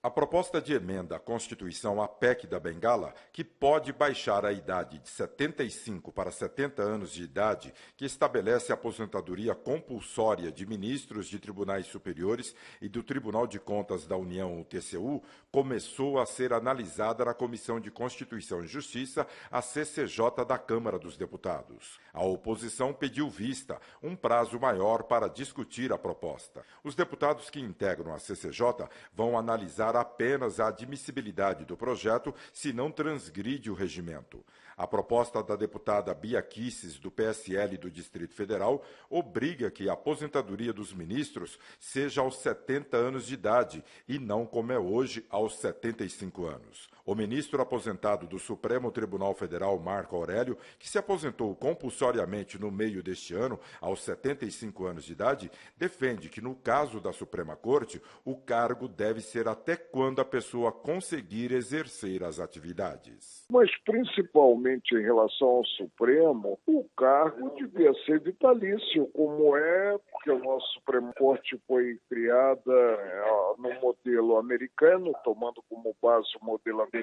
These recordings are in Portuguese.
A proposta de emenda à Constituição, a PEC da Bengala, que pode baixar a idade de 75 para 70 anos de idade, que estabelece a aposentadoria compulsória de ministros de tribunais superiores e do Tribunal de Contas da União, o TCU, começou a ser analisada na Comissão de Constituição e Justiça, a CCJ da Câmara dos Deputados. A oposição pediu vista, um prazo maior para discutir a proposta. Os deputados que integram a CCJ vão analisar apenas a admissibilidade do projeto se não transgride o regimento. A proposta da deputada Bia Kicis, do PSL do Distrito Federal, obriga que a aposentadoria dos ministros seja aos 70 anos de idade e não, como é hoje, aos 75 anos. O ministro aposentado do Supremo Tribunal Federal, Marco Aurélio, que se aposentou compulsoriamente no meio deste ano, aos 75 anos de idade, defende que, no caso da Suprema Corte, o cargo deve ser até quando a pessoa conseguir exercer as atividades. Mas, principalmente em relação ao Supremo, o cargo devia ser vitalício, como é, porque o nosso Supremo Corte foi criada no modelo americano, tomando como base o modelo americano,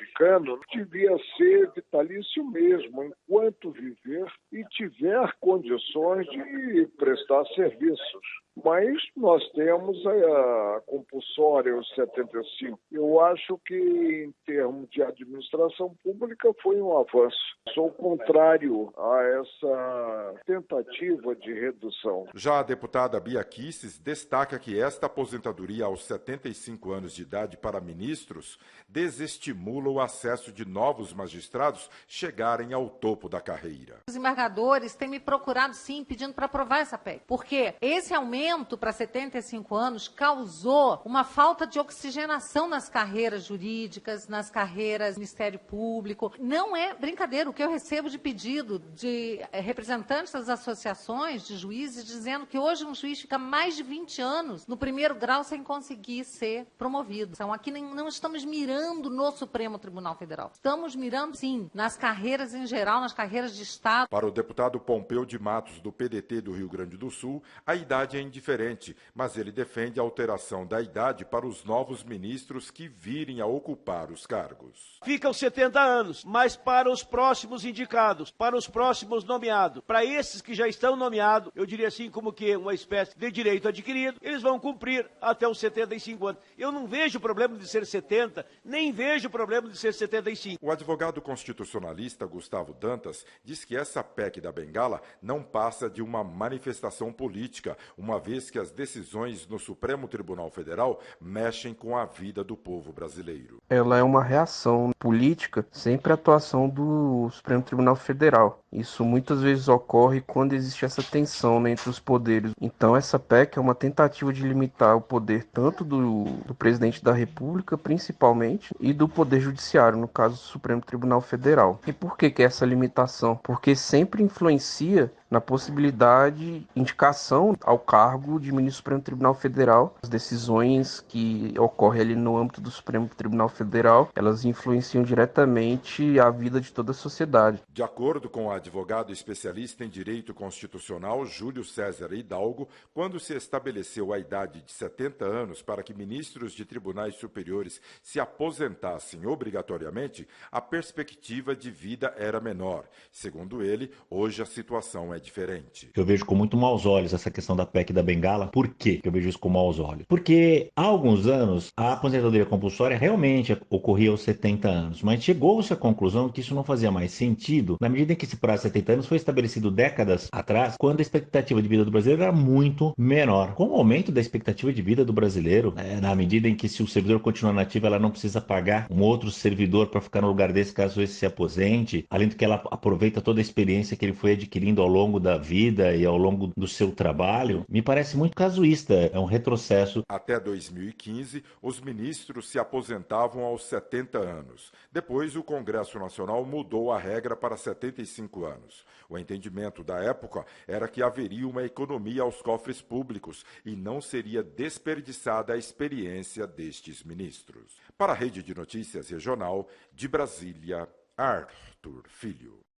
devia ser vitalício mesmo, enquanto viver e tiver condições de prestar serviços. Mas nós temos a compulsória, os 75. Eu acho que, em termos de administração pública, foi um avanço. Sou contrário a essa tentativa de redução. Já a deputada Bia Kicis destaca que esta aposentadoria aos 75 anos de idade para ministros desestimula o acesso de novos magistrados chegarem ao topo da carreira. Os embargadores têm me procurado, sim, pedindo para aprovar essa PEC, porque esse aumento para 75 anos causou uma falta de oxigenação nas carreiras jurídicas, nas carreiras do Ministério Público. Não é brincadeira o que eu recebo de pedido de representantes das associações de juízes dizendo que hoje um juiz fica mais de 20 anos no primeiro grau sem conseguir ser promovido. Então, aqui não estamos mirando no Supremo Tribunal Federal. Estamos mirando, sim, nas carreiras em geral, nas carreiras de Estado. Para o deputado Pompeu de Matos, do PDT do Rio Grande do Sul, a idade é indiferente, mas ele defende a alteração da idade para os novos ministros que virem a ocupar os cargos. Ficam 70 anos, mas para os próximos indicados, para os próximos nomeados, para esses que já estão nomeados, eu diria assim como que uma espécie de direito adquirido, eles vão cumprir até os 75 anos. Eu não vejo problema de ser 70, nem vejo problema de ser 75. O advogado constitucionalista Gustavo Dantas diz que essa PEC da Bengala não passa de uma manifestação política, uma vez que as decisões no Supremo Tribunal Federal mexem com a vida do povo brasileiro. Ela é uma reação política sempre à atuação do Supremo Tribunal Federal. Isso muitas vezes ocorre quando existe essa tensão, né, entre os poderes. Então essa PEC é uma tentativa de limitar o poder tanto do presidente da República, principalmente, e do Poder Judiciário, no caso do Supremo Tribunal Federal. E por que essa limitação? Porque sempre influencia na possibilidade de indicação ao cargo de ministro do Supremo Tribunal Federal. As decisões que ocorrem ali no âmbito do Supremo Tribunal Federal, elas influenciam diretamente a vida de toda a sociedade. De acordo com o advogado especialista em direito constitucional Júlio César Hidalgo, quando se estabeleceu a idade de 70 anos para que ministros de tribunais superiores se aposentassem obrigatoriamente, a perspectiva de vida era menor. Segundo ele, hoje a situação é diferente. Eu vejo com muito maus olhos essa questão da PEC da Bengala. Por que eu vejo isso com maus olhos? Porque há alguns anos a aposentadoria compulsória realmente ocorria aos 70 anos, mas chegou-se à conclusão que isso não fazia mais sentido na medida em que esse prazo de 70 anos foi estabelecido décadas atrás, quando a expectativa de vida do brasileiro era muito menor. Com o aumento da expectativa de vida do brasileiro, na medida em que se o servidor continuar nativo, ela não precisa pagar um outro servidor para ficar no lugar desse caso esse se aposente, além do que ela aproveita toda a experiência que ele foi adquirindo ao longo da vida e ao longo do seu trabalho, me parece muito casuísta, é um retrocesso. Até 2015, os ministros se aposentavam aos 70 anos. Depois, o Congresso Nacional mudou a regra para 75 anos. O entendimento da época era que haveria uma economia aos cofres públicos e não seria desperdiçada a experiência destes ministros. Para a Rede de Notícias Regional, de Brasília, Arthur Filho.